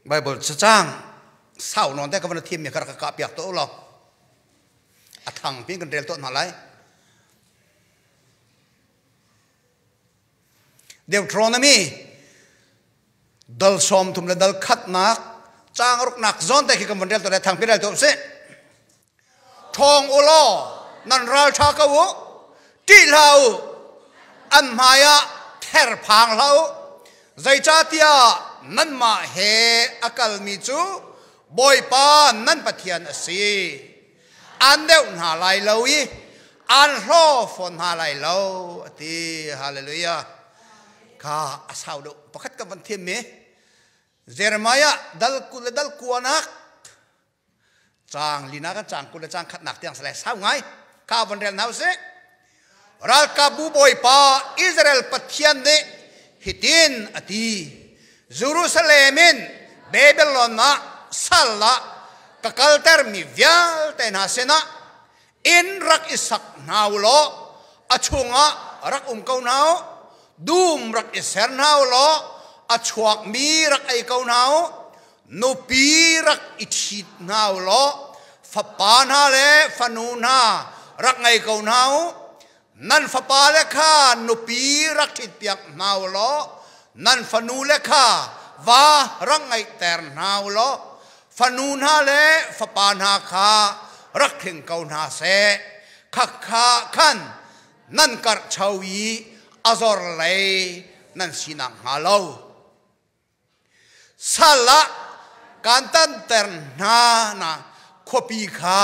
Bible cecang sau non te kawan tim ya kar ka piak to lo athang ping kan rel to nalai Deuteronomy dal som tum le dal khat nak chang ruk nak zon te ki kawan rel to le thang pin rel to se thong ulo nan ral tha ka wo ti lau an maya ther phang lau zai cha tia nan ma he akal mi chu boy pa nan pathian asi an deuh na lai lo yi an hlo fon ha lai lo ati hallelujah ka asau do pakhat ka ban them me Jeremiah dal kuanak chang lina ka chang kul chang khat nak tiang salai sau ngai ka ban rel nau se ral ka bu boy pa Israel pathian de hitin ati Jerusalemin Babylon na sala kakalter mi vyal tena sena in rak isak naulo achunga rak kau nau dum rak iser naulo achuak mi rak ai kau nau nupi rak ichit naulo fapana le fanuna rak ngai kau nau nan fapale kha nupi rak thit piak naulo nan fanu le kha va rang ngai ter nau lo fanu na le fapan ha kha rak thing kau na se khak kha khan nan kar chawi azor le nan sinang halo sala kantan ter na na khopi kha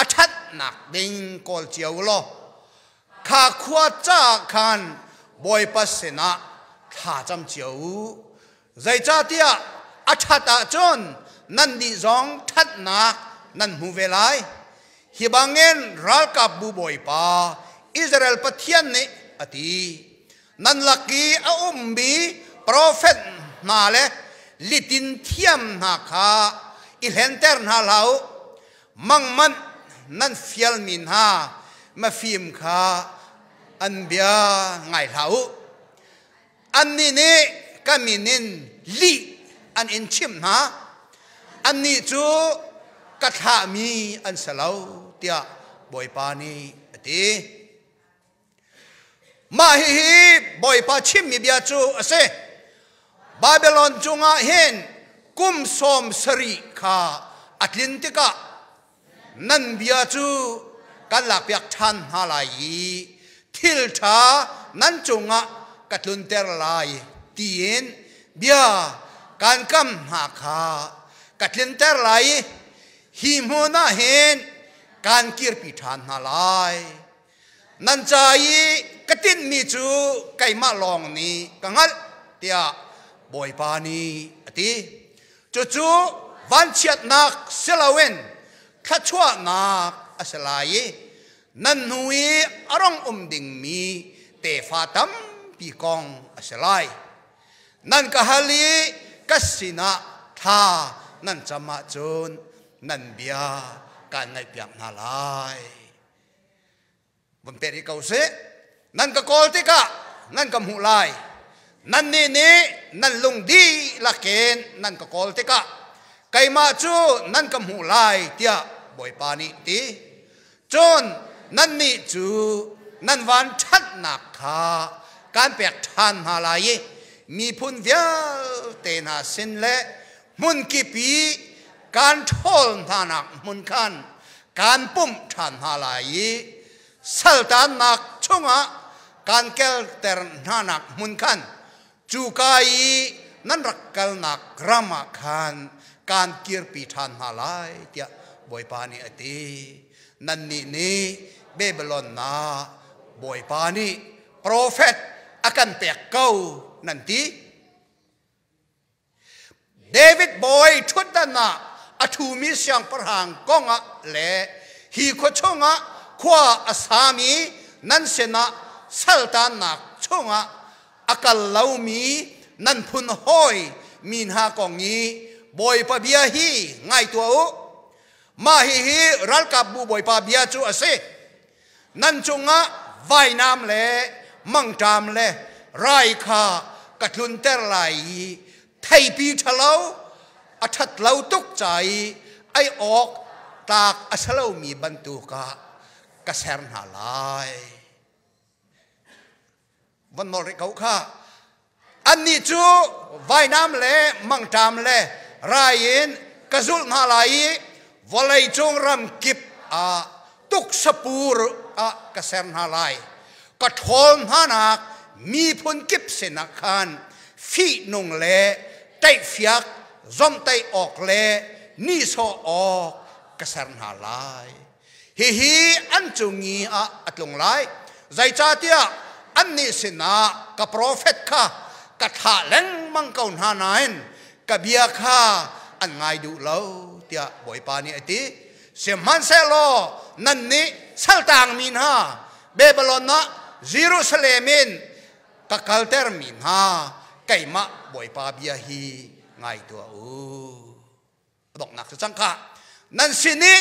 athat nak ding kol chiao lo kha khwa cha khan boy pasena tha cham chiao zai cha tia athata chon nan di zong that na nan mu velai hi bangen ral ka bu boy pa Israel pathian ne ati nan laki a umbi prophet na le litin thiam na kha i henter na lau mangman nan fial min ha ma fim kha an bia ngai lau an ni ne kaminin li an in chim na an ni chu katha mi an salau tia boy pa ni ati ma hi boy pa chim mi bia chu ase Babylon chunga hen kum som sari kha Atlantika nan bia chu kan lak piak than halai thil tha nan chunga katlun ter lai tien bia kan kam ha kha katlun ter lai hi mona hen kan kir pi than halai nan chai katin mi chu kaima long ni kangal tia boy pa ni ati chu chu van chiat nak selawen khachwa nak asalai nan hui arong ding mi te fatam pi kong asalai nan kahali kasina tha nan chama chun nan bia kan ngai piak na lai bun peri kau se nan ka kol tika nan ka mu lai nan ni ni nan lung di laken nan ka kol tika kai ma chu nan ka mu lai tia boy pa ni ti chon nan ni chu nan van that nak kha kan pek than halai mi phun vial te na sin le mun ki pi kan thol thanak mun khan kan pum than halai sultan nak chunga kan kel ter nanak mun khan chu kai nan rakkal nak rama khan kan kir pi than halai tia boy pa ni ati nan ni ni Babylon na boy pa ni prophet akan pek kau nanti David boy thudana athu mi siang parhang konga le hi kho chonga khwa asami nan sena sultan nak chonga akal laumi nan phun hoi min ha kongi boy pa bia hi ngai tuau ma hi ral kap bu boy pa bia chu ase nan chunga vai nam le mang tam le rai kha katlun ter lai thai pi thalo อัฐเหลาตุกใจไอออกตากอัศเลามีบรรทุกกระแสนหาลายวันนอริเขาข้าอันนี้จูไว้น้ำเล่มังตามเล่รายยินกระจุลหาลายวลัยจงรำกิบตุกสปูรกระแสนหาลายกระทนหานักมีพุนกิบเสนักขันฟีนงเล่ไตเฟียกจอมไตออกเล่นี่โซออกกระแสนหาลายฮีอันจุงีอัดลงไลใจจ่าเตียอันนี้สินะกับโปรเฟตข้ากระถาเล่งมังกรหานัยกับเบียข้าอันไงดูเล่าเตียบ่อยปานี่ไอติเสียมันเซโลนั่นนี่สัลตังมินฮาเบเบลอนนะเยรูซาเล็มินกับคัลเตอร์มินฮาไก่มะบ่อยปาเบียฮีไงตัวดอกนักสังฆะนั่นสินี่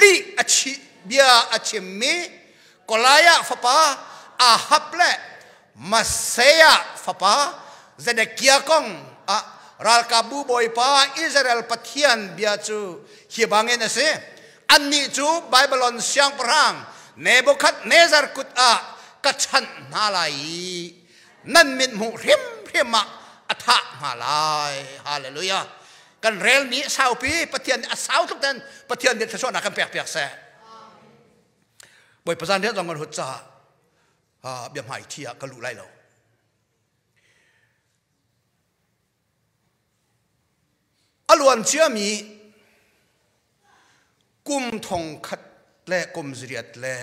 ลีอชิเบียอชิมีกลายฟปาอาฮับเล่มาเซียฟปาเจเดกียกงรัลกาบูบอยปาอิสราเอลพัทยันเบียจูฮิบังเงินเสอันนี้จูไบเบิลอนเสียงพรังเนบุคัดเนซาร์กุตกัจฉันนาลายนั่นมินมุริมริมะอัฐะนาลายฮาเลลูยากันเรลนี้สาวปีพัทยันสาวทุกท่านพัทยันเด็ดชนนักเปียกเปียกเสบ่อยประสานเรื่องตรงกันหัวใจเบียมหายเทียกลุไลเราอลวนเชื่อมีกุมทองขัดและกุมเสียดและ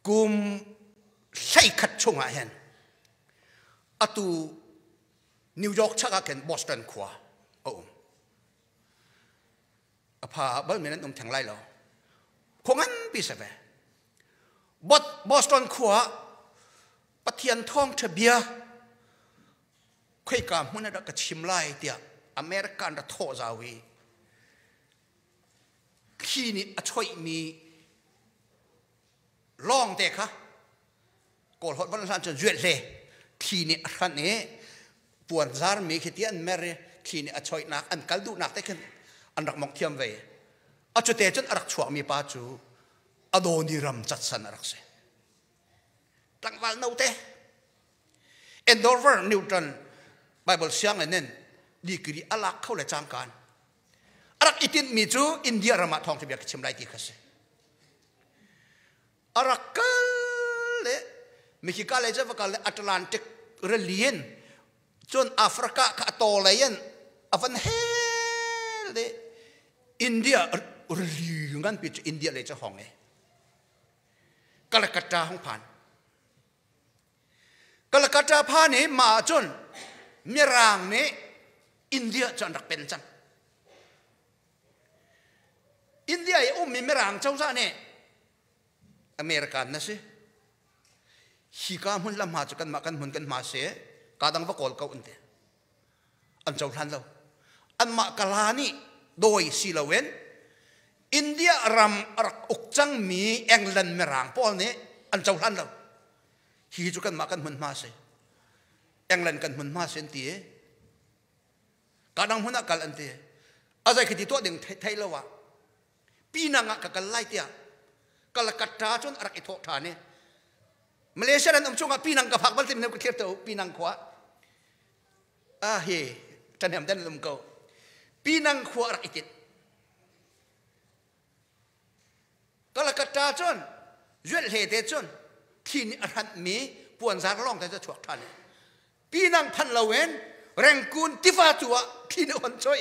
กุมใช้ขัดชงอาเห็นอตูนิวยอร์กชักกันบอสตันขวาโอ้พาบ้านเมืองนั้นแทงไล่เราคงงั้นปีเสวบอสตันขวาปะเทียนทองเฉบียคุยกับมันนั่นก็ชิมไล่เดียอเมริกันระโทษาวีที่นี่ช่วยมีล่องเด็กค่ะกอดหดวันนั้นจะเยอะเลยที่นี่อันนี้ปวดซาร์มีขี้เตียนเมรีที่นี่ช่วยนักอันกัลดูนักแต่กันอันรักมองเทียมเวจุดเตจนรักชัวมีป้าจูอโดนิรัมจัดสรรรักเสตั้งวันนู้เตเอนโดเวอร์นิวตันไบเบิลเสียงนั่นดีกรีอลักเข้าเลยจางการอรักอิตินมีจูอินเดียรามาทองที่เบียกชิมไลที่เขาเสอรักกัลเลมิคิกาเลเจฟกัลเลแอตแลนติกเรลียนจนแอฟริกากับโตเลยันอฟันเฮเลอินเดียเรลียงันปิดอินเดียเลยจะห้องเอกัลกัตตาห้องผ่านกัลกัตตาผ่านนี้มาจนมีรางนี้อินเดียจะนักเป็นจังอินเดียมีรางเจ้าซะเนี่ยอเมริกันนะสิฮิกามุนลำหาจุกันมากันมุนกันมาเสียกาดังว่าโกลเขาอุนเตอันเจ้าทันเราอันมากลานี่โดยสิลาเวนอินเดียรำรักอุกจังมีเอ็งแลนด์มีรางพอนี้อันเจ้าทันเราฮิจุกันมากันมุนมาเสียเอ็งแลนด์กันมุนมาเสียตีกาดังมุนกัลอันเตอาศัยคิดตัวเด้งไทยละวะปีนังกัลไลเตียกัลกัตตาจนรักอิทธิฐานเนี่ยมาเลเซียนั้นช่วงปีนังกับผักบัลติมเนี่ยก็เทียบตัวปีนังขวาเฮ้จันเห็นดันลมเก่าปีนังขวารักอิทิกัลกัตตาจนยุดเหตุจนที่นี่อันมีปวนสารล่องแต่จะฉวกทันปีนังพันละเวนแรงกุนทิฟ้าตัวที่นี่คนช่วย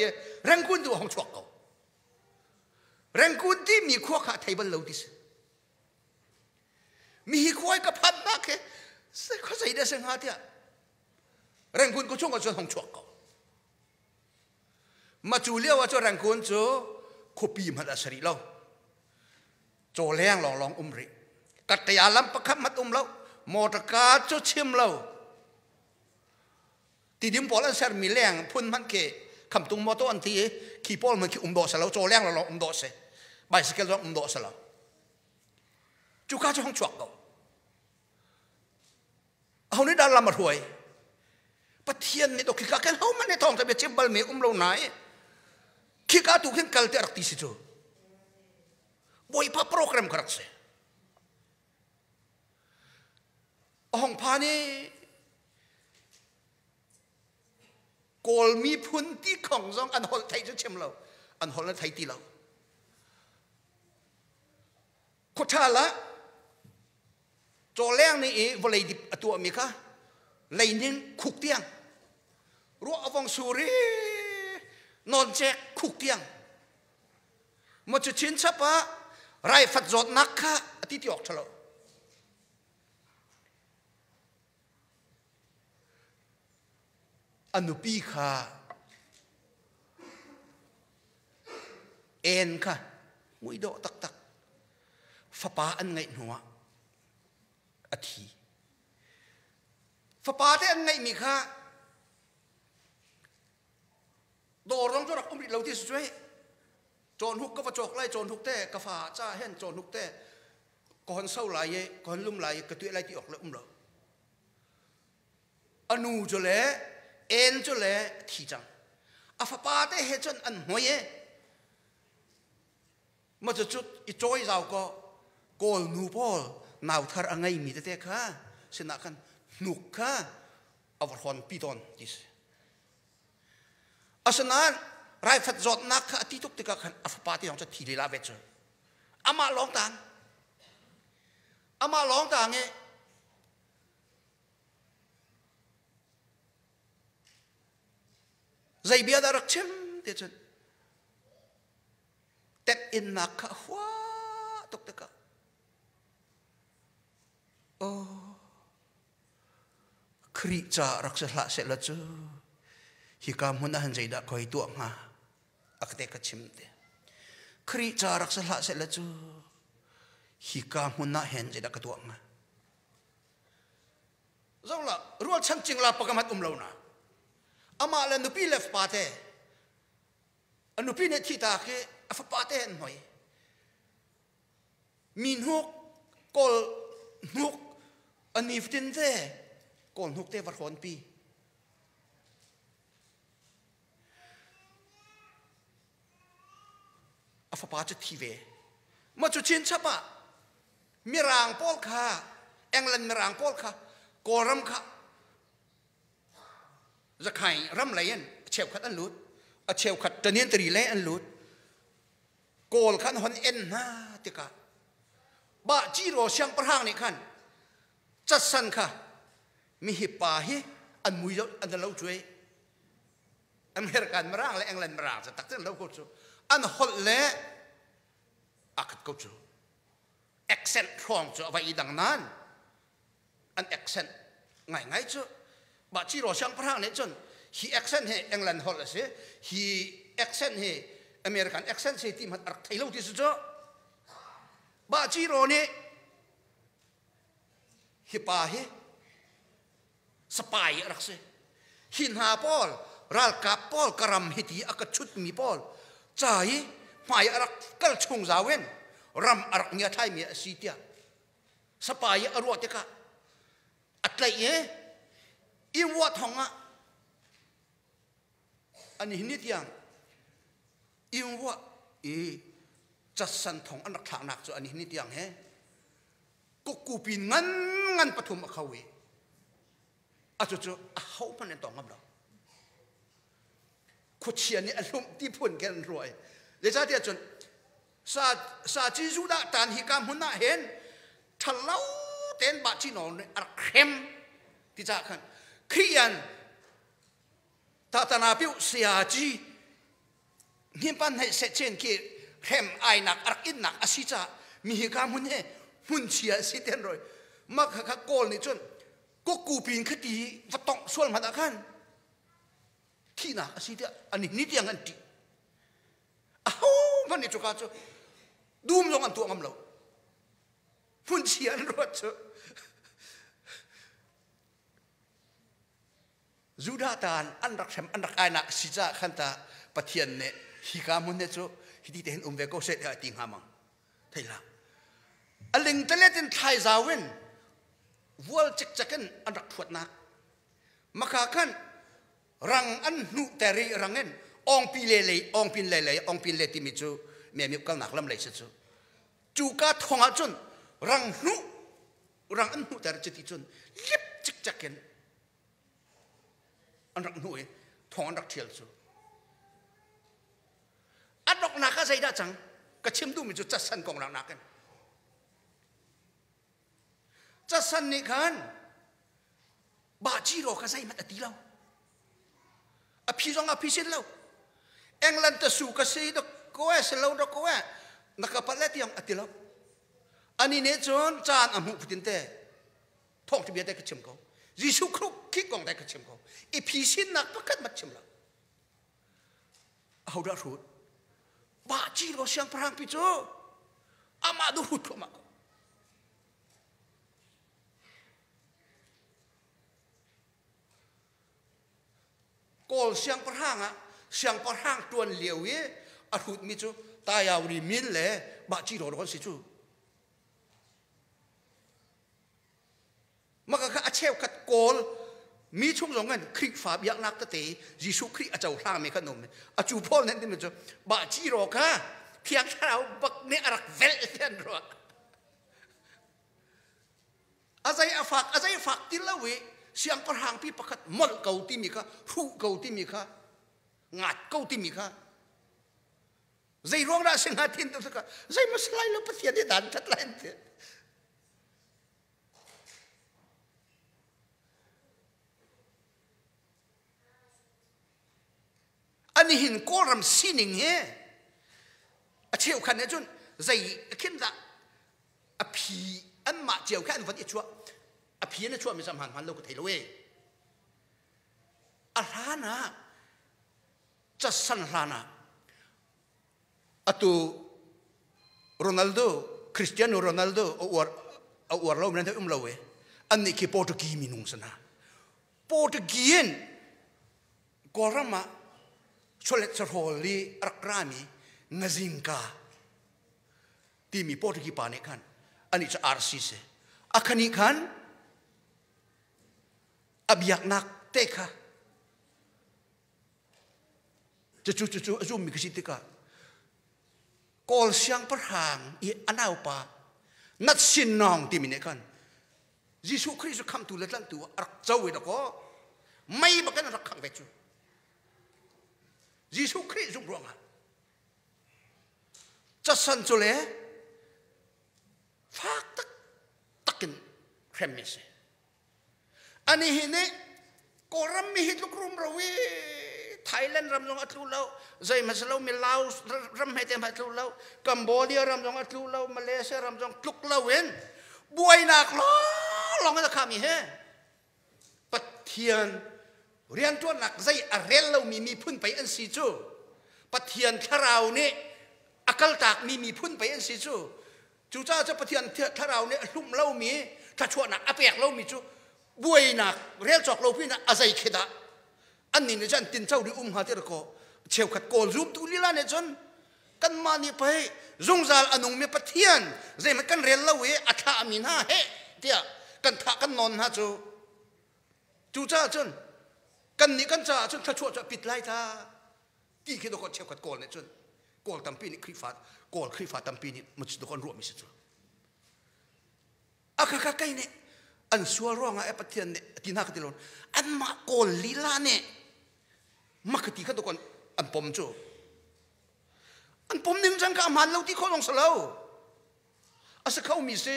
แรงกุนตัวของฉวกเขาแรงกุนที่มีขั้วขาไทยบรรลุดิสมีขั้วกับพันนักเสียเขาใส่ได้เสียงหาเดียแรงกุนก็ช่วงกับช่วงของฉวกเขามาจูเลียวว่าจะแรงกุนจะคุปีมันอัศรีเราโจเลี้ยงลองอุ้มริกัตยาลัมประคับมัดอุ้มเราโมตกาจะชิมเราตีดิมพอแล้วเสร์มีแรงพุ่นมันเกคำตุงมอโตอันที่ขี่พอลมันขี่อุ้มโดสแล้วโจเลี้ยงเราอุ้มโดสใบสเกลเราอุ้มโดสแล้วจุก้าจะห้องฉวกเราเอานี่ดารามาถวยป ปัทยันนี่ตกขี้กาแค่เขามันในท้องจะเป็นเจ็บบอลเมย์เราไหนขี้กาถูกเห็นกัลเตอร์รักที่สิจูบอยพาโปรแกรมกรักเสียห้องพานี่กอลมีพื้นที่ของซองอันฮอลไทยจะเชื่อมเราอันฮอลนั้นไทยตีเราขุดท่าละโจแรงนี่วลัยดิบตัวมีค่ะเลยนิ่งคุกเตียงรัวอวังสุรีนอนแจกคุกเตียงมาจุดชินชับปะไรฟัดจอดนักค่ะที่ที่ออกทะเลอนุปีค่ะเอ็นค่ะมุยโดตักฟ้าป่าอันไงหัวอาทิฟ้าป่าที่อันไงมีค่ะโดร้องจรักอุ้มดิเราที่สุดโจรหุกก็ฟ้าโจกไล่โจรหุกเต้กฟ้าจ้าเห็นโจรหุกเต้ก่อนเศร้าไหลก่อนลุ่มไหลกระตุ้ยไหลที่ออกเลยเราอนุจุเล่เอ็นจุเล่ที่จังฟ้าป่าที่เห็นจนอันหัวมาจุดอีโจยเราก็โกลนูพอลนาวทาร์ไงมีแต่ค่ะเสนากันนุกค่ะอวรอนปีตอนดิสอาสนั้นไรฟัดจอดนักค่ะที่ทุกติกากันอฟปาที่ของจะทีเดียวเวชอามาลองต่างเงี้ยใจเบียดรักเช่นเดี๋ยวจนเต็มอินนักค่ะว้าทุกติกาโอ้คริจารักษาเสร็จแล้วจูฮิกามุนหันใจดักคอยตัวงาอักเตกชิมเตคริจารักษาเสร็จแล้วจูฮิกามุนหันใจดักตัวงาจ้าละรู้ว่าฉันจริงละปกติเรานะอามาเลนุปีเลฟปาเตอนุปีเนที่ตาเกอฟปาเตนหน่อยมีนุกกอลนุกอันนี้ฟินเต้ก่อนหุกเต้วัดขอนปีอฟปาจะทีเวมาจุดชินชับะมีรางปอลค่ะเอ็งลันมีรางปอลค่ะกอรำค่ะจะไข่รำไหลยันเชลขัดอันลุดเชลขัดตะเนียนตรีเล่อันลุดโกลขันหอนเอ็นนาติกาบะจีโรเชียงประหางนี่ขันจัดสันค่ะมีหิปาฮิอันมุยอันนั้นเราช่วยอเมริกันมาร่างและอังกฤษมาร่างจะตักเตือนเราก็ช่วยอันฮอลเล่อักก็ช่วยแอคเซนต์ร้องช่วยไว้ดังนั้นอันแอคเซนต์ง่ายช่วยบาจีโรช่างพระเนี่ยจนฮีแอคเซนต์ให้อังกฤษฮอลเซ่ฮีแอคเซนต์ให้อเมริกันแอคเซนต์ให้ที่มันอักไทยเราที่สุดบาจีโรเนี่ยฮิปาฮิสปายรักเสหินหาปอลรัลกับปอลกรำฮิตีอักชุดมีปอลใจหมายรักกัลชงจาเวนรำรักเมียไทยเมียสีเตียสปายอรวดกะอัตเลยอิวัดหงะอันนี้นิดยังอิวัดจัดสันทองอันรักฐานหนักส่วนอันนี้นิดยังเฮกุกูปีนงันปฐุมเขาเวอาจจะเขาพันในตองกับเราขุดเชียนี่อารมณ์ที่พุ่นกันรวยเดี๋ยวจะเดี๋ยวจนซาจิจูดาตานฮิกามหุนน่าเห็นทะเลาเต้นบาจิโนนอักเข้มที่จะขันครียันตาตนาพิวเสียจีหิมปันให้เสร็จเช่นกี่เข้มไอหนักอักอินหนักอาศิจามีฮิกามหุนเนี่ยหุนเชียสิเต้นรวยมักขักโกลนี่จนก็กูปีนคดีวัดต้องส่วนมาตะขันที่น่ะสิเดียอันนี้นิดยังอันที่มันนี่จุกาจูดูมลงอันตัวงำเราพุ่นเชียนรถจูจูดาตานอันรักแชมอันรักไอนักสิจ้าขันตาปะเทียนเนี่ยฮิกามุนเนี่ยจูฮิดีเห็นเวโกเสดติงหามังไทยละอันลิงทะเลตินไทยจาวินวัวจักจักันอันรักถวดนักมาขาขัน rang an nu teri rangen ong pi le ong pin le ti mi chu me mi kal nak lam le chu chu ka thonga chun rang an nu teri chi ti chun lip chik chaken an rak nu e thong an rak thial chu adok na ka sai da chang ka chim du mi chu chasan kong rak naken chasan ni khan ba chi ro ka sai mat ati lau a phi rong a phi sin lau england ta su ka sei do ko e se lau do ko e na ka palet yang ati lau ani ne chon chan amu putin te thong ti bi te ka chim ko jisu kru ki kong te ka chim ko e phi sin nak pakat mat chim lau how da ru ba chi ro siang prang pi cho ama du hu to ma kol siang perhang tuan liu ye arhut mi chu tayau ri min le ba chi ro ron si chu maka ka acheu kat kol mi chung zong an krik fa biak nak ta te jisu krik a chau hlang me khanom a chu phol nen ti mi chu ba chi ro ka phiang thau bak ne arak vel ten ro azai fak ti lawi siang perhang pi pakat mol kau ti mi kha hu kau ti mi kha ngat kau ti mi kha zai rong ra sing hatin tu ka zai maslai lo patia de dan tat lain te ani hin koram sining he a cheu khan ne chun zai khin da a phi an ma cheu khan vat i chua a phi na chua mi sam han lo ko thei lo we a rana cha san rana atu Ronaldo Cristiano Ronaldo or lo men lo we an ni ki Portuguese mi nung sana Portuguese korama cholet choroli akrami ngazingka ti mi Portuguese pa ne khan ani cha RC se akhani khan abyak nak teka chu azum mi kisitika kol siang perhang I anau pa nat sin nong ti mine kan Jisu Kristus kam tu letlan tu arak chawi da ko mai bakan rak khang vechu Jisu Kristus ronga chasan chule fak tak takin kremise ani hine koram mi hitluk rum rawi Thailand ramjong atlu lau zai masalo mi Laos ram hetem atlu lau Cambodia ramjong atlu lau Malaysia ramjong tluk lawen buai nak lo long da kami he pathian rian tuan nak zai arel lau mi phun pai an si chu pathian tharau ne akal tak mi phun pai an si chu chu cha cha pathian tharau ne hlum lau mi tha chua nak apek lau mi chu buai nak rel chok lau pi na azai kheda an ni ne jan tin chau ri ha te ko cheu khat kol zum tu lila ne chon kan mani pai zungzal anung me pathian zai ma kan rel lawe atha amin ha he tia kan tha kan non ha chu cha chon kan ni kan cha chon tha chu cha pit lai tha ti ke do ko cheu khat kol ne chon kol tampi ni khrifa tampi ni much do kon ro mi se chu aka kai ne an sual ronga e pathian ne tinak tilon an ma kol lila ne makati ka dokon an pom chu an pom ning jang ka man lo ti kholong salo asa khau mi se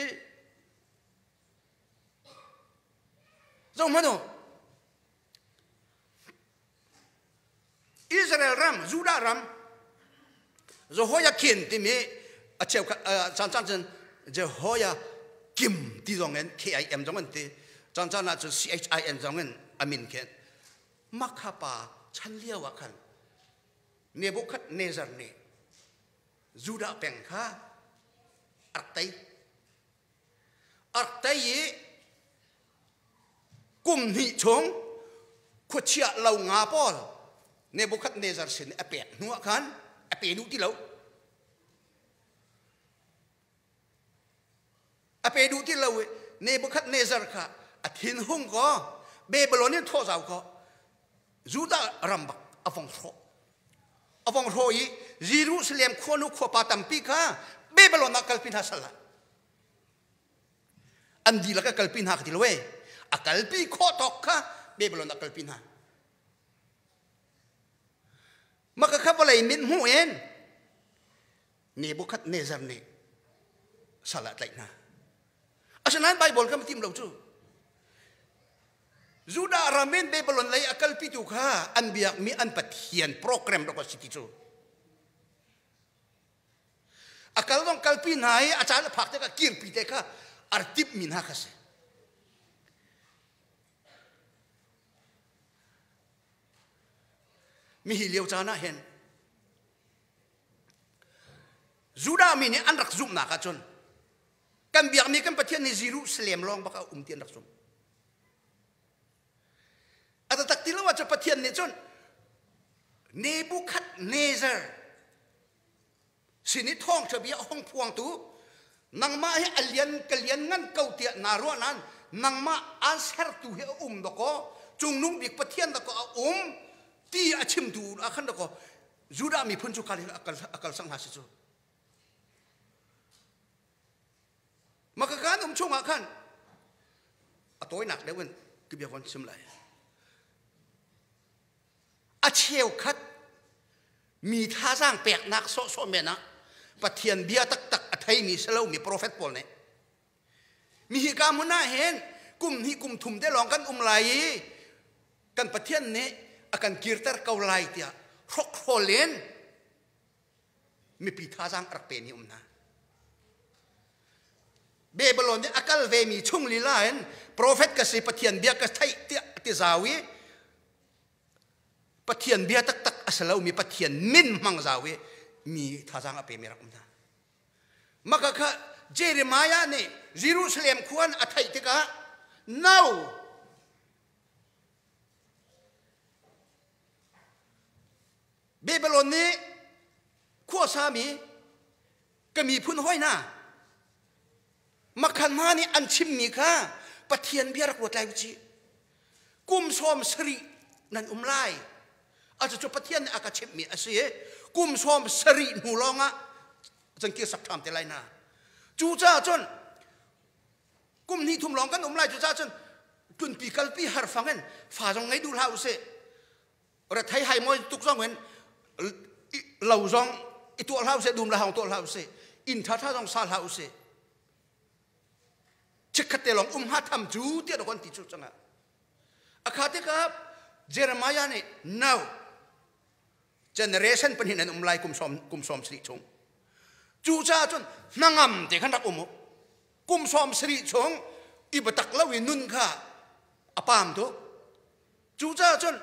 zo mano Israel ram Juda ram zo hoya kin ti me a cheu chan chen je hoya kim ti zongen KIM zongen ti chan na chu CHIN zongen amin ken makhapa chanlia wakan Nebuchadnezzar ne Juda pengkha artai kum ni chong khochia lau nga pol Nebuchadnezzar sin apek nuwa kan apenu ti lau apedu ti lau Nebuchadnezzar kha athin hung ko Babylonian tho jaw ko Juda rambak avong roi Jerusalem khonu khopa tampi kha Babylon na kalpin hasala andi laka kalpin hak dilwe akalpi khotok kha Babylon na kalpin ha maka khabalai min huen Nebuchadnezzar ne salat laina asanan Bible kam tim lo chu Juda ramen Babylon lai akal pitu kha an biak mi an pathian program dok siti chu akal dong kalpin hai achal phak te ka kir pi te kha artip min ha khase mi hi leo chana hen Juda mi ni an rak zum na ka chon kan biak mi kan pathian ni Jerusalem long baka tian rak zum Ada tak tilawa cepatian ni con Nebuchadnezzar sini thong chabia hong puang tu nang ma he alian kalian ngan kau tia naruan nan nang ma answer tu he doko chung nung bik patian doko ti achim tu akan doko Juda mi pun chu kali akal sang hasisu maka kan chung akan atoi nak dewen kibia kon simlai Acheu khat mi tha sang pek nak so mena pathian bia tak athai mi selo mi prophet pol ne mi hi ka muna hen kum thum de long kan lai kan pathian ne akan kirtar kau lai tia rok holen mi pi tha sang ar pe ni na Babylon ne akal ve mi chung li lain prophet ka si pathian bia ka thai tia ti zawi Pathian biar tak asalau mi pathian min mangzawe mi thazang ape merak umna. Maka ka Jeremiah ne Jerusalem kuan athai tika now Babylon ne kuasa mi kami pun hoi na makan mani anchim mi ka pathian biar kuat lai uci kum som sri nan umlai Aja coba tian akacip mi asyik kum som seri nulonga jengkir saktam telaina cuca con kum ni tum long kan umlai cuca con tun pikal pi har fangen fazong ngai dul hause ora thai hai moi tuk song wen lau zong itu hause dum la hong to hause in tha dong sal hause cekat telong hatam ju dia kon ti cu changa akate ka Jeremiah ne now generation penhinan umlai kum som sri chung chu cha chun nangam te khanak kum som sri chung ibatak lawi nun kha apam to chu cha chun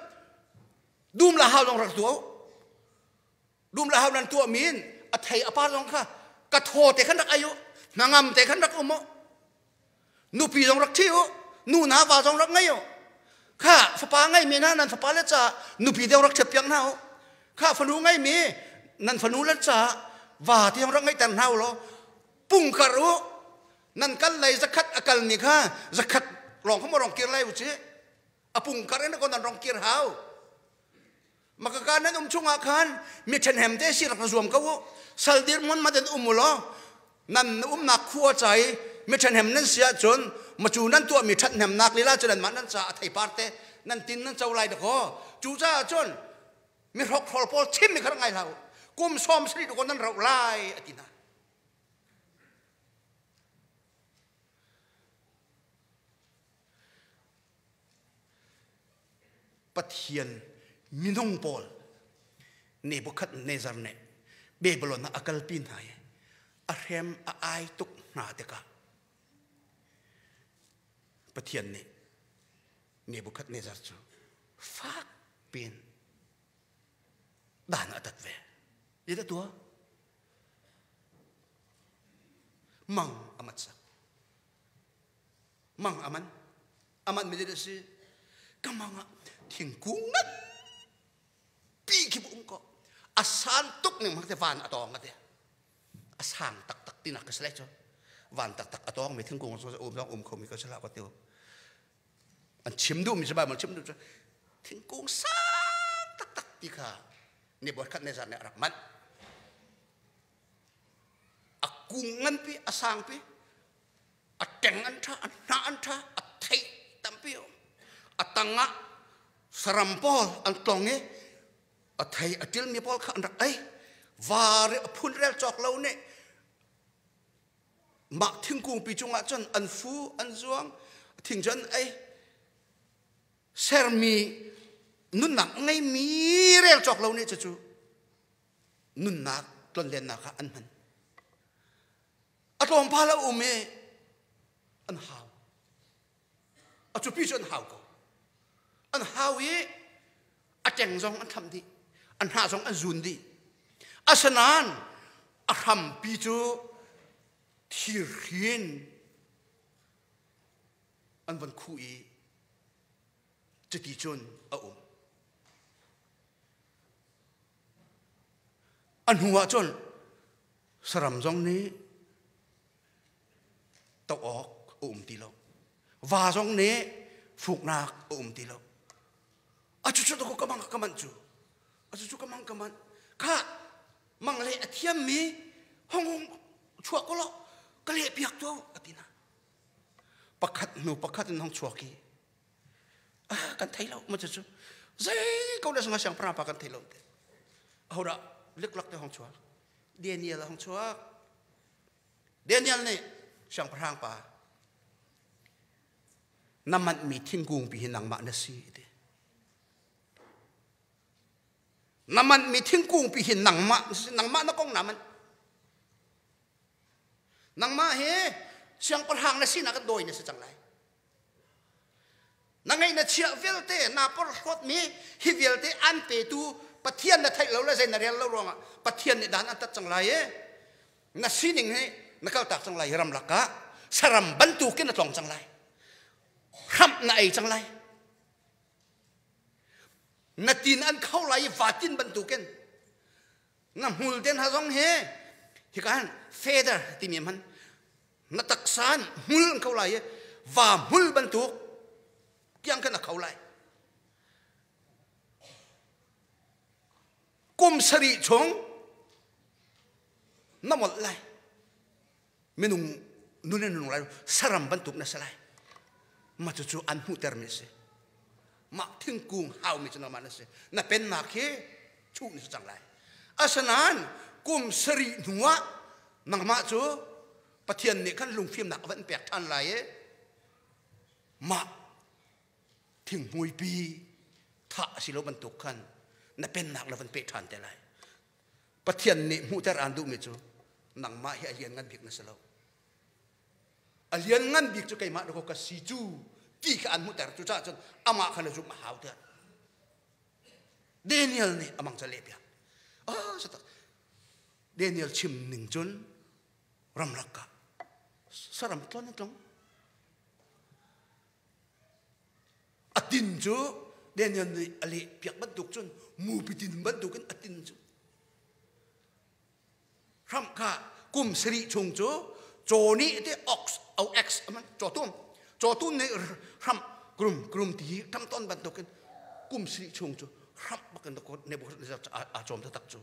dum la haw dong rak tu dum la haw nan tu min athai apa dong kha ka tho te khanak ayo nangam te khanak nu pi dong rak thiu nu na wa dong rak ngayo kha fapa ngai mi na nan fapa le cha nu pi dong rak chep yang nao Kha phanu ngai mi nan phanu la cha wa ti rang ngai tan hau lo pung karu nan kal lai zakat akal ni kha zakat rong ko rong kir lai uchi apung kar na ko nan rong kir hau maka kanan chunga khan mi chen hem te si rak zuam ka wo saldir mon maden umulo nan na khuwa chai mi chen hem nan sia chon machu nan tu mi that hem nak lila chuan man nan cha thai parte nan tin nan chau lai da ko chu cha chon mi rok khol pol chim mi khar ngai lau kum som sri ko nan rau lai atina pathian minong pol Nebuchadnezzar ne Babylon na akal pin hai arhem a ai tuk na teka pathian ne Nebuchadnezzar chu fak pin dan atat ve ida tua mang amat sa mang aman me de si kamanga thingkungan pi ki bung ko asan tuk ning mak te van atong ate asang tak tinak ka selecho van tak atong me thingkung so kho mi ka sala ko teo an chim du mi sa ba ma chim du thingkung sa tika Nebuchadnezzar ne rakman akungan pi asang pi atengan tha anaan tha athai tampio atanga sarampol antonge athai atil mi pol kha andak ai var phun rel chok lo ne mak thingkung pi chunga chon an fu an zuang thingjan ai sermi nun nak ngai mi rel chok lo ne chu nun nak tlon len na kha an han atlom phala ume an haw achu pi chon haw ko an haw ye ateng zong an tham di an ha zong an zun di asanan aham pi chu thirin an van khui chati chon a an huwa chon saram zong ni tau ok ti lo va zong ne phuk nak ti lo achu chu ko kaman chu achu chu kaman kha mang le athiam mi hong chua ko lo ka le piak to atina pakhat nong chua ki kan thai lo ma chu zai ko da sang sang pra pa kan thai lo te ahora lek lak te hong chua Daniel hong chua Daniel ne sang prang pa naman mi thingkung pi hinang ma na si de naman mi thingkung pi hinang ma na kong naman nang ma he sang prang na si na ka doi na sa changlai nangai na chia velte na por khot mi hi velte an pe tu pathian na thai lo la zai na rel lo ronga pathian ni dan atat changlai e na sining he nakal tak changlai ram laka saram bantu kin na tong changlai ram na ai changlai na tin an khau lai vatin bantu ken na hul den ha jong he hi kan feather ti mi man na taksan hul an khau lai va hul bantu kyang kan khau lai kum sari chong namol lai menung nunun lai saram bantuk na salai ma chu an hu terme se ma thingkung hau mi chana man se na pen na ke chu ni chang lai asanan kum sari nuwa nang ma chu pathian ne kan lung phim nak van pek than lai ma thing hui pi tha silo bantuk kan na pen nak la van pe than te lai pathian ne mu ter an du mi chu nang ma hi alian ngan bik na salo alian ngan bik chu kai ma ko ka si chu ki ka an mu ter chu cha chon ama khana ju ma hau te Daniel ne amang cha le pya sata Daniel chim ning chun ram lakka saram tlon tlong atin chu Daniel ni ali piak banduk chun mu pitin banduk kan atin chu ram kha kum sri chung chu choni te ox au x aman chotum ne ram grum ti tam ton banduk kan kum sri chung chu ram bakan ko ne bo a chom ta tak chu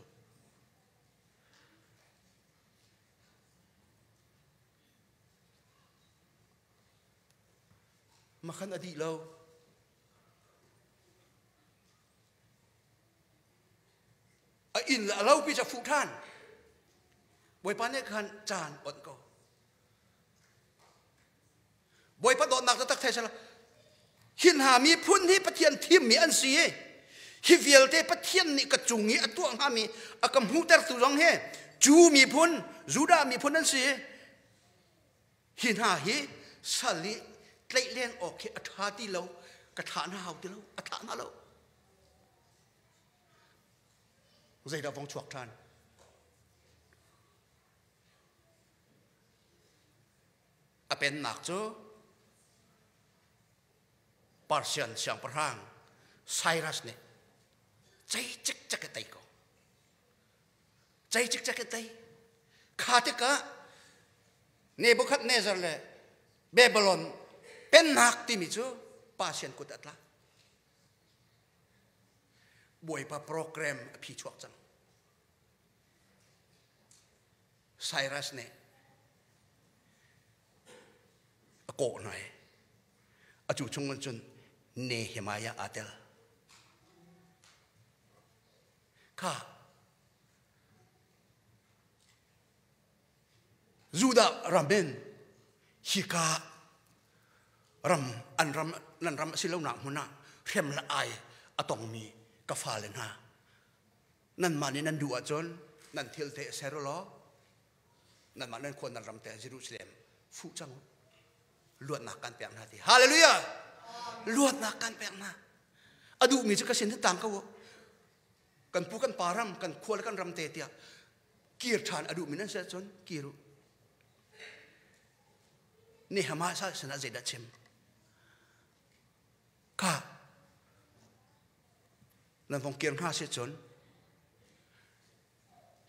makan adi lo in la lau pi cha fu than boy pa ne khan chan on ko boy pa don nak ta tak thai sala hin ha mi phun hi pathian thim mi an si hi vial te pathian ni ka chungi atuang ha mi akam hu ter tu jong he chu mi phun juda mi phun an si hin ha hi sali tlai len ok atha ti lo ka tha na hau ti lo atha na lo dây đã vong chuộc than apen nak cho Persian siang perang Cyrus ne cai cek cek tai ko cai cek cek tai khate ka Nebuchadnezzar le Babylon pen nak ti mi cho Persian ko tatla บวยปะโปรแกรมพี่ชวกจังไซรัสเนี่ยโกหน่อยอาจูชงกันจนเนเฮมายาอาเตลข้าจูดารำเบนฮิการำอันรำนันรำสิเลวหนักมุนะเรียมละไออะตองมีกาฟาเลนะนั่นมานี่นั่นดูอาจนนั่นเทลเตเซโรล้อนั่นมานั่นควรนั่นรำแต่เยรูซาเล็มฟูจังลวดนักการแปลงนาทีฮาเลลูยาลวดนักการแปลงนาอดูมีจุกเส้นที่ต่างกันวะกันพูกันปารำกันควรกันรำเตเตียกีร์ทานอดูมีนั่นเสียจนกีรุนี่ฮามาซาสนาเจดัชเชมข้านั่นพงเกียร์ข้าเสียจน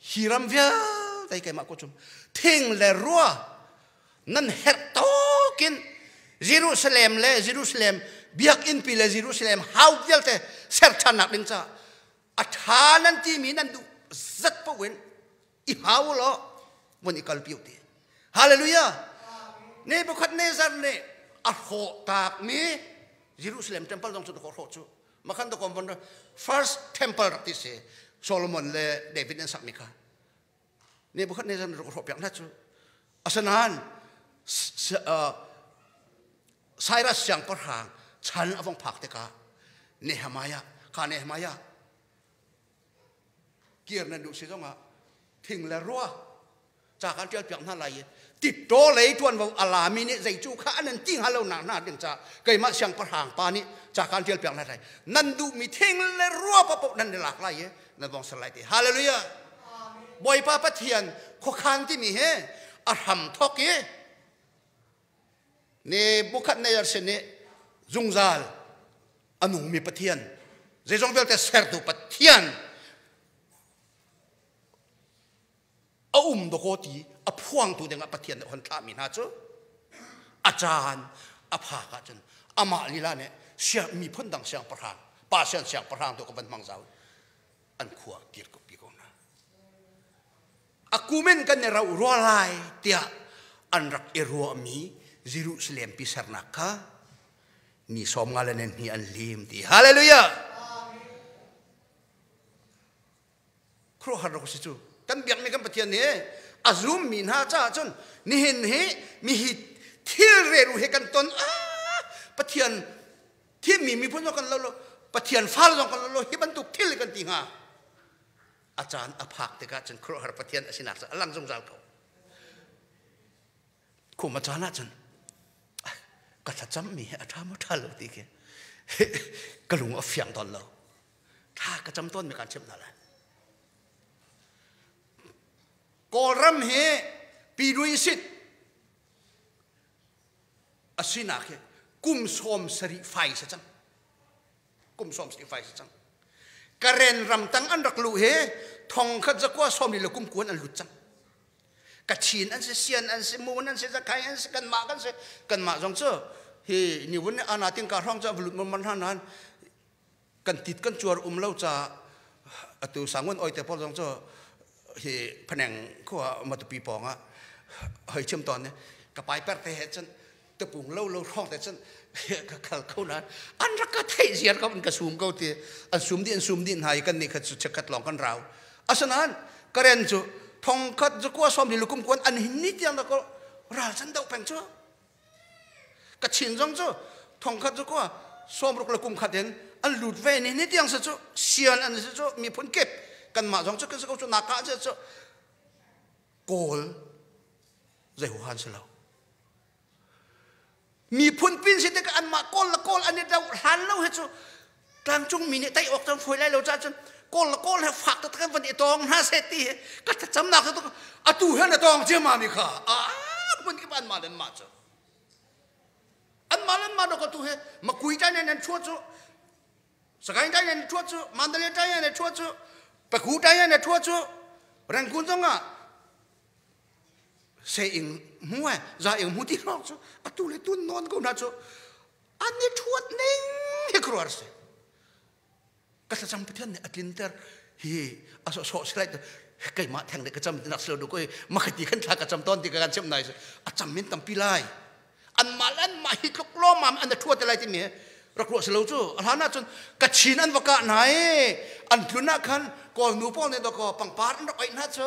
ฮิรัมเวียแต่แกมาก็ชมทิ้งเลรัวนั่นเฮตโตกินเยรูซาเล็มเลยเยรูซาเล็มเบียกอินปีเลยเยรูซาเล็มฮาวเดียลเตเซอร์ชันนักดิงจ้าอัฐานันที่มีนั่นดูจัดปะเวนอีฮาวล้อวันนี้กัลปิวตีฮาเลลูยาเนี่ยบุคคลเนี่ยสันเนี่ยอัฐโหตากมีเยรูซาเล็มเทมเพลต้องสุดขอโทษจูมาขันตะกอนบน first temple ที่เสโซโลมอนเลยเดวิดเนี่ยสักมิกาเนี่ยบุคคลเนี่ยสันรบอย่างนั้นจูอาสนานไซรัสยังประหางฉันอวงผักเตกาเนหมายะข้าเนหมายะเกียรนันดูสิจ้องอ่ะทิ้งและรัวจากการเจอเปียกนั่นอะไรติดโตเลยทวนว่าอัลลามีเนี่ยใจจูข้านั่นจริงฮัลโหลหนาดึงจ้าเกิดมาเสียงประหางปานี้จากการเจอเปียกนั่นอะไรนั่นดูมีทิ้งและรัวปะปนั่นหลากหลายนั่นบองสไลด์ฮาเลลูยาบอยป้าปะเทียนข้อคันที่มีเฮอาทำทอกเยนี่บุคคลในอาเซนจงซาลอันนุ่งมีปะเทียนเจจงเวลแต่เสร์ดูปะเทียนดโกตีพวงตัวเด็กปะเทียนคนท่ามีน่าจูอาจารย์ภาคจันอามาลีลาเนี่ยเสียมีพ้นดังเสียงประหารป้าเสียงประหารตัวกับบันมังเจ้าอันขวาเกียรติกับปีกนะอากูเมนกันเนี่ยเรารัวลายเตียอันรักเอรัวมีเยรูซาเล็มพิสารนักะนี่สมงานเล่นนี่อันลิมตีฮาเลลูยาครัวฮาร์โรสิจูกันเบียงในกันปะเทียนเนี่ยอาซุมมีน่าจ้าจนนี่เห็นเหมีหิที่เรื่องเหกันตนปะเทียนที่มีพ้นกันแล้วปะเทียนฟ้าลงกันแล้วที่บรรทุกที่เลยกันติงาอาจารย์อภักเด็กจนครัวฮาร์ปะเทียนสินักลังจงใจเขาคุมอาจารย์นะจนก็ถ้าจำมีอาจารย์มุทัลเลยทีเดียวก็ลุงเอาเฟียงตอนเราถ้าก็จำต้นมีการเชื่อมนั่นแหละก็รำเหปีดุยสิทธิ์อาศินักกุมสมสริไฟสัจังกุมสมสริไฟสัจังกระเรนรำตั้งอันรักลูเหทองขัดจะกว่าสมนี่ละกุมกวนอันหลุดจังกระชินอันเสียนอันเสมูนอันเสจะใครอันเสกันมาจงเจอเฮ้นี่วันนี้อาณาติงการห้องจะหลุดมันท่านั้นกันติดกันจวดเล่าจะตัวสังวนอ้อยแต่พอจงเจอเฮ้ผนังเขาว่ามาตุปีปองอ่ะเฮ้ยเชื่อมตอนเนี่ยกระไปแปดแต่ฉันตะปุ่งเล่าห้องแต่ฉันเขานั้นอันรักก็ไทยเสียเขาเป็นกระสุมเขาตีอันสุมดินหายกันนี่คือจะกัดหลงกันเราอาสนั้นกระเรนจูทองคัดจะกว่าสมดีลูกกุมกวนอันหินนิดยังแล้วก็ราฉันเดาแปลงจูกระชินจงจูทองคัดจะกว่าสมลูกกุมขัดเห็นอันหลุดเวนี่นิดยังจูเสียนอันจูมีผลเก็บกันมาจงจูก็เขาจูนักการจูโกลใจหัวหันเสลามีพุ่นปิ้นสิเด็กอันมาโกลอันนี้เราหันเราเห็นจูกลางจงมีเนี่ยไตออกจงฝอยไล่เราจ้าจนโกลให้ฝักตะกันวันนี้ตองน่าเสียตีก็จะจำหนักตัวอะตูเห็นตองเจ้ามามีค่ะมันกี่บ้านมาเล่นมาจ้ะอันมาเล่นมาเราก็ตูเห็นมาคุยใจเนี่ยชั่วจูสกายใจเนี่ยชั่วจูมันเดลีใจเนี่ยชั่วจูไปขู่ใจเนี่ยชั่วจูแรงคุณจงอ่ะเสียงหัวใจเองหัวที่ร้องจูอะตูเลยตุนนอนกูนะจูอันนี้ชั่วนิ่งให้ครัวเสีย ก็จะจำไปเท่านี้อัดลินเตอร์ฮีอาสโซสไลด์ไก่มาแทงเด็กก็จำนักเสือดูก็มาขยี้ขันทากระจำต้นที่การเชื่อมไหนสิอาจำมินตั้มปีไลอันมาเล่นมาฮิตล้อมมาอันจะทั่วแต่ไรที่เมียรักรัวเสลจูอันนั้นจนกระชินอันวกะไหนอันทุนนักขันก่อนนูป้อนเนี่ยตัวก็ปังปาร์นรักไอ้นั่นเจ้า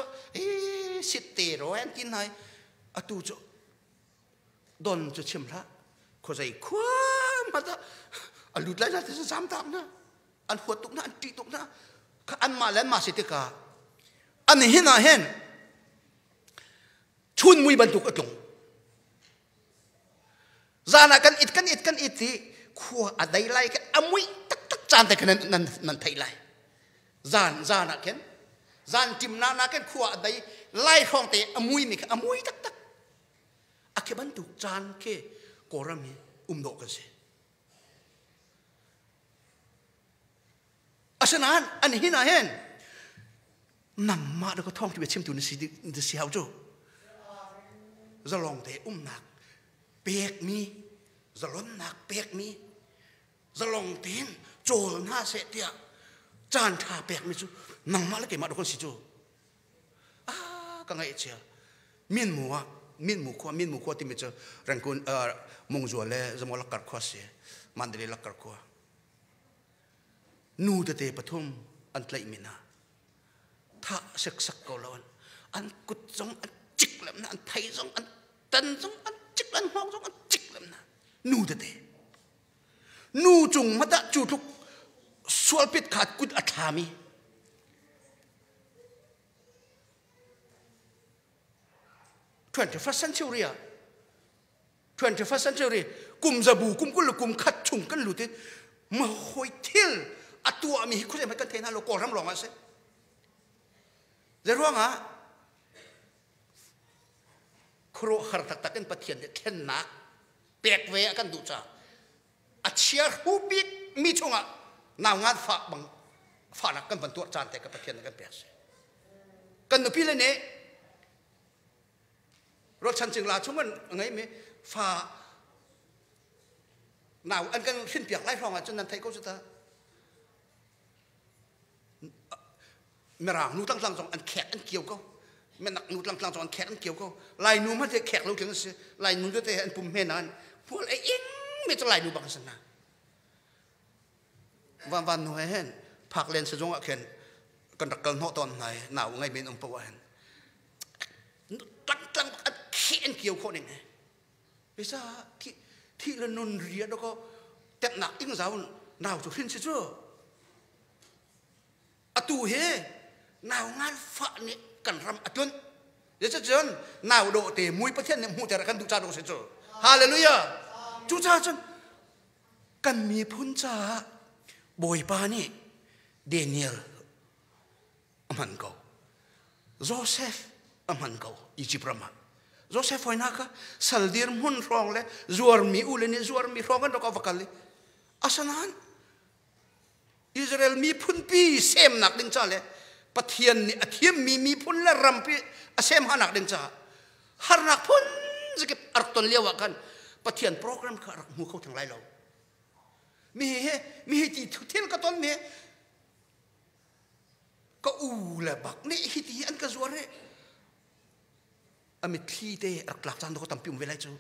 สิทธิ์ร้อยอันกินไหนอัตุจูโดนจะเชื่อมละเขาใจคว้ามาตะอันหลุดเลยนะที่จะซ้ำตามนะอันหัวตุกนะอันตีตุกนะอันมาเล่นมาสิทธิ์กาอันนี้เห็นนะเห็นชุนมุยบรรทุกอัดลงจานากันอิดที่ขัวอะไรไล่กันอมุยตักจานแต่กันนั่นไทยไล่จานนักกันจานจิมนากันขัวอะไรไล่ห้องแต่อมุยมีกันอมุยตักอาเคบันทุกจานเคกอรามีโดกันสิอาชนะอันนี้นะเห็นนำมาแล้วก็ท่องที่ไปเชื่อมตัวในสิ่งเอาจู่จะลองแต่หนักเปียกมีจะล้นหนักเปียกมีจะลองเตียนโจลหน้าเสียเดียจานทาเปียกมีจู่นำมาแล้วเก็บมาดูคนสิจู่ก็ไงเชียมีนหมูขวาที่มีเจอแรงกุนมงจัวเล่จะมาลักกัดขวาเสียมันเดลีลักกัดขวานูเตปฐุมอันไกลมินาถ้าสักก็แล้วอันกุดจงอันจิกเล่มนะอันไทยจงอันตันจงอันจิกอันห้องจงอันจิกเล่มนะนูเตนูจงมาตะจูทุกสวลปิดขาดกุดอัฐามี21st century 21st century กุมจะบูกุมกุลกุมขัดชุงกันหลุดมาหอยเที่ยวอัตตัวมีคุณจะมากันเทน่าโลกอรำรองอ่ะสิเรื่องอ่ะครูหาตักตักกันปะเทียนเนี่ยแค่หนักเปียกเวกันดูจ้าอาเชียร์ฮูบิกมีชงอ่ะนาวงานฝากบังฝากนักกันบรรทุกจานแต่กับปะเทียนกันเปียกกันดูพี่เลยเนี่ยรถชันจึงลาช่วงมันไงไหมฝานาวอันกันขึ้นเปียกไล่ฟองอ่ะจนนั้นไทยก็จะตาเมื่อไรนูตั้งจงอันแขกอันเกี่ยวก็เมื่อนักนูตั้งจงอันแขกอันเกี่ยวก็ลายนูมันจะแขกเราถึงสิลายนูจะแต่อันปุ่มเมนันพวกไอ้อิงไม่จะลายนูบางสนะวันหนูเห็นผักเลนสะจงอ่ะเข็นกันรักกันหัวตอนไหนหนาวไงเป็นองค์ประวันตั้งอันแขกอันเกี่ยวคนเองไงไม่ใช่ที่ละนนเรียแล้วก็แต่หนักอิงสาวหนาวจุดขึ้นสิจ้าอตูเฮนาวงานฝาเนี่ยกันรำอตุนเดี๋ยวจะเจอนนาวโดเตมุยประเทศเนี่ยมูแต่ละกันดูจ้าดูสิจ้าฮาเลลูยาจูจ้าจนกันมีพุนจ้าบอยปานี่เดนิเอลมันเกาโจเซฟมันเกาอิจิปรามาโจเซฟไว้นักสัลเดียร์มุนรองเลยจวร์มีอุเลนี่จวร์มีรองกันดอกอวกาลีอาสนันอิสราเอลมีพุนปีเซมหนักดึงจ้าเลยปะเทียนนี่อาเทียมมีพุนและรำปีเซมหานักดึงจ้าหานักพุนจะเก็บอักตนเลี้ยวกันปะเทียนโปรแกรมขาหัวเขาทั้งหลายเรามีที่ทุเทียนก็ต้นมีก็อูละบักนี่ฮิตอันก็จวร์เลยอเมทีเตะอักหลักจานเขาทำพิมพ์เวลาจู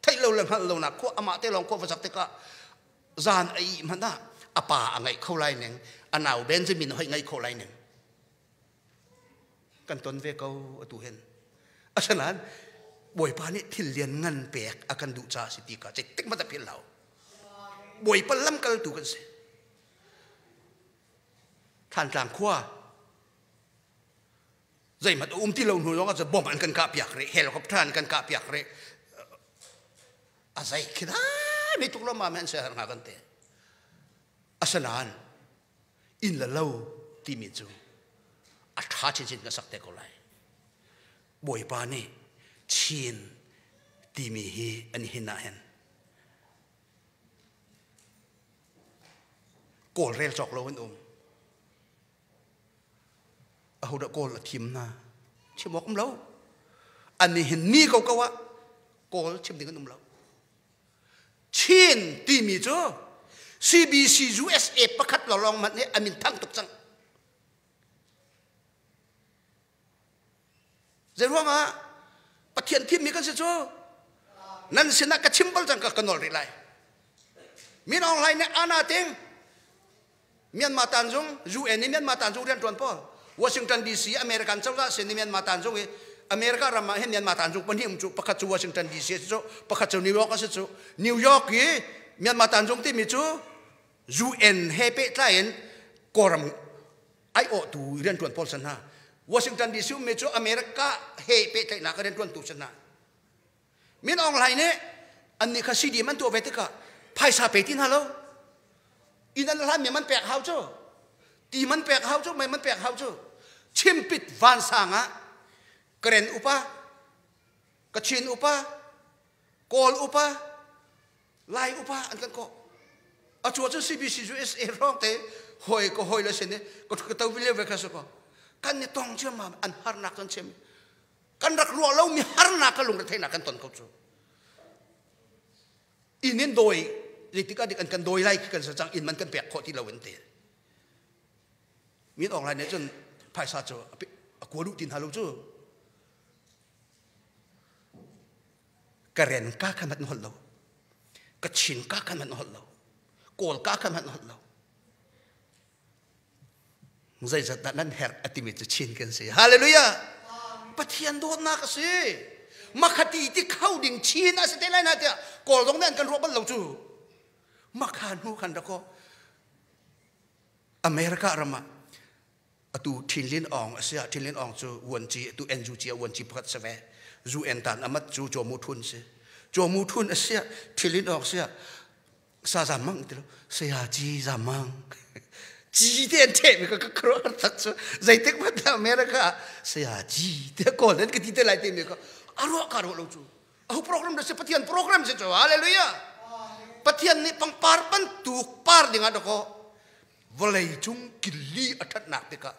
ไทยเราเลยมันเราหนักขั้วอามาเตลองขั้วภาษาเตกะจานไอ้มันน่ะอาป่าไงเข้าไล่หนึ่งอันเอาเบนจามินให้ไงเข้าไล่หนึ่งกันต้นเวก้าตัวเห็นอาฉะนั้นบอยปานี่ที่เรียนเงินเปียกอากันดูจ่าสิติกาจะติ๊กมาแต่เพียงเราบอยปล้ำกันตัวกันสิท่านกลางขั้วใจมันที่เราหนูน้องก็จะบ่มอันกันกาเปียกเลยเฮลิคอปเตอร์กันกาเปียกเลยอะไรคิดไม่ถูกล้อมมาแม่นเสียหายกันเตะอาสนานอินละเล่าที่มีจูอัฐาชินกันสักแต่ก็เลยบอยปานี่ชินที่มีฮีอันนี้น่าเห็นโกลเรลจอกเราเห็นเอาดอกโกลทิมนะชิมบอกเราอันนี้เห็นนี่เขาก็ว่าโกลชิมถึงกันเราชินที่มีจ้า CBC USA ประคัดเราลองมันเนี่ยอามินทั้งตุกจังเจ้าว่าปะเทียนทิมมีกันสิจูนั่นสินะกระชิมบอลจังกันนอริไลมีน้องไรเนี่ยอาณาติงเมียนมาตันจงUNนี่เมียนมาตันจงเรียนตวนพ่อวอชิงตันดีซีอเมริกันเจ้าละเซนเมียนมาตันจงอเมริการามาเห็นเมียนมาตันจงปนที่มุจุประคัดจูวอชิงตันดีซีจูประคัดจูนิวยอร์กสิจูนิวยอร์กยี่เมียนมาตันจงที่มีจูUN เฮเปตไลน์กอรัมไอโอตูเรียนตวนพ่อสนาวอชิงตันดีซีมีจูอเมริกาเฮเปตไลน์นักเรียนตวนตูสนามีน้องไรเนี่ยอันนี้ข้าซีดีมันตัวเวทีกะไพ่ซาเปตินฮัลโหลอินันละมีมันแปลกเฮาจ้ะตีมันแปลกเฮาจ้ะไม่มันแปลกเฮาจ้ะชิมปิดวันสางะกระเรนอุปะกระชินอุปะโกลอุปะไลอุปะอันกันก็อาจจะ CBC USA ร้องเตะหอยก็หอยเลยเช่นนี้ก็กระตุ้นวิเลเวกัสก็กันนี่ต้องเชื่อมาอันฮาร์นักกันเชื่อกันรักรัวเรามีฮาร์นักกันลงในไทยนักกันตอนเขาจ้ะอินินโดยริติกาดิกันโดยไล่กันสัจจังอินมันกันแปลกข้อที่เราเว้นเตะมีออกอะไรเนี่ยจนภายซาโจกัวดุตินฮาลูจูกระเรนก้าขันมันหดเรากระชินก้าขันมันหดเราโกลก้าขันมันหดเราใจจัดนั้นแหกอติมิจะชินกันสิฮาเลลูยาปะเทียนโดนนักสิมาคดีที่เข้าดิ่งชีนอาศัยไรนะเจ้าก่อตรงนั้นกันรบบันเราจูมาขานหูขันตะก็อเมริการามาตูทินลินอองเสียทินลินอองจูวันจีตูเอ็นจูจีวันจีพัดเสวจูเอ็นตันอามัดจูโจมูทุนเสียโจมูทุนเสียทินลินอองเสียซาจามังติโลเสียจีจามังจีเดียนเทมีก็ครอตักจูใจเทกพัดอเมริกาเสียจีเด็กคนนั้นก็ที่เตลัยเตมีก็อารมณ์การเราจูเอาโปรแกรมเดชปฏิญาณโปรแกรมเสียจูฮาเลลูยาปฏิญาณนี้ปังปาร์ปันถูกปาร์dengan doko walai jung kili atat nak deka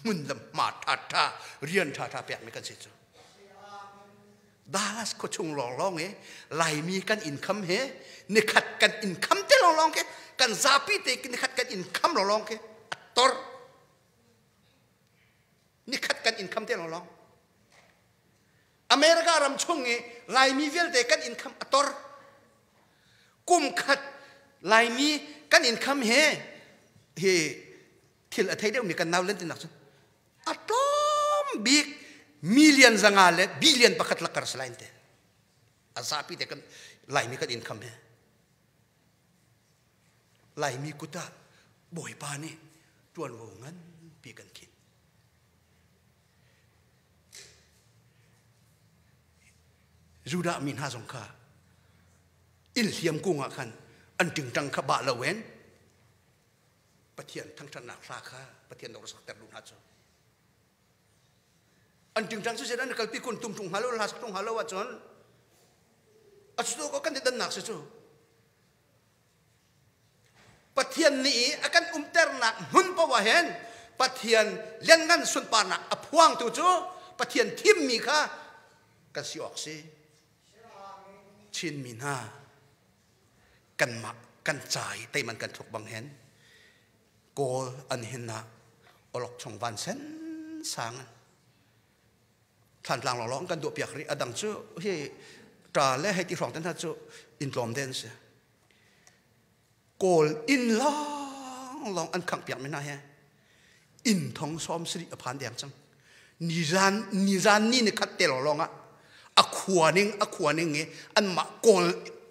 mun lam ma thata rian thata pek me kan situ dalas ko chung long lai mi kan income he ni khat kan income te long ke kan zapi te ni khat kan income long ke ator ni khat kan income te long Amerika ram chung lai mi vel te kan income atorกุมขัดลายมีกันอินคัมเฮที่ละไทยเดียวมีกันนาวเล่นตินักสุดอัตอมบิ๊กมิลเลียนจังอะไรบิลเลียนประคัดลักกระสไลน์เตอาซาปีเตกันลายมีกันอินคัมเฮลายมีกุตาบ่อยปานี่จวนวงงั้นปีกันคิดจูดามินฮาสงคาอินเลียมกุ้งอ่ะคันอันจึงจังขบะละเว้นปะเทียนทั้งถนักราคาปะเทียนดอกสักแต่ลุนฮัจจอันจึงจังสุดนั้นkalau pikun tum tung halu las tung halu wa jon asu ko kan didan nak sesuปะเทียนนี้akan ternak hun pawahenปะเทียนเลี้ยงงั้นสุนปานะอพวงตุจูปะเทียนทิมมีค่ะกันสิออกสิชินมีนากันมักกันใจแต่มันกันถูกบังเห็นโกอันเห็นนะอลกช่องวันเส้นสางท่านหลังร้องกันดูเปียกรีอดังจูเฮตราและให้ที่ร้องนั้นจูอินลอมเดนส์โกอินลองอันขังเปียกไม่น่าเฮอินทองซ้อมสิริอภานแดงจังนิรันนี่เนี่ยคัดเตลลองอ่ะอขวานิ่งเงี้ยอันมาโกล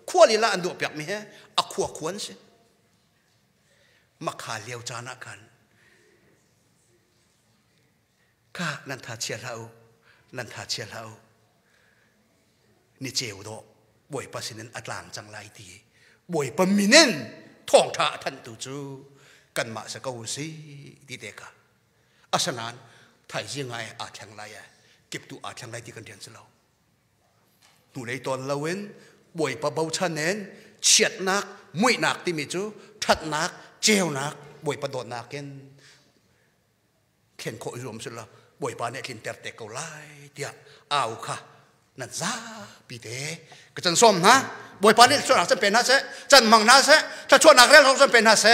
ขวาลีละอันดูเปียกไม่เฮอขวาขวนสิมาขาเลี้ยวจานะกันข้านันทาเชียเรานี่เจ้าโดบ่อยปัสนินอัตลางจังไรทีบ่อยปมินินท่องท่าทันตุจูกันมาสกัวซีดีเด็กอาสนานไทยยังไงอาจยังไรเก็บตัวอาจยังไรที่กันเดียนสิเราหนูในตอนเราเว้นบ่อยปะเบาชันเน้นเฉียดนักมวยนักที่มีจูทัดนักเจ้านักบ่อยปะโดนนักเข็นโครวมสิเราบ่อยปะเนี่ยกินแต่เกาไล่เดียเอาค่ะ นั่นซาปีเตก็จันส้มนะบ่อยปานนี้ช่วงหนักจะเป็นนะเสจันมังนะเสถ้าช่วงหนักเรื่องของจะเป็นนะเส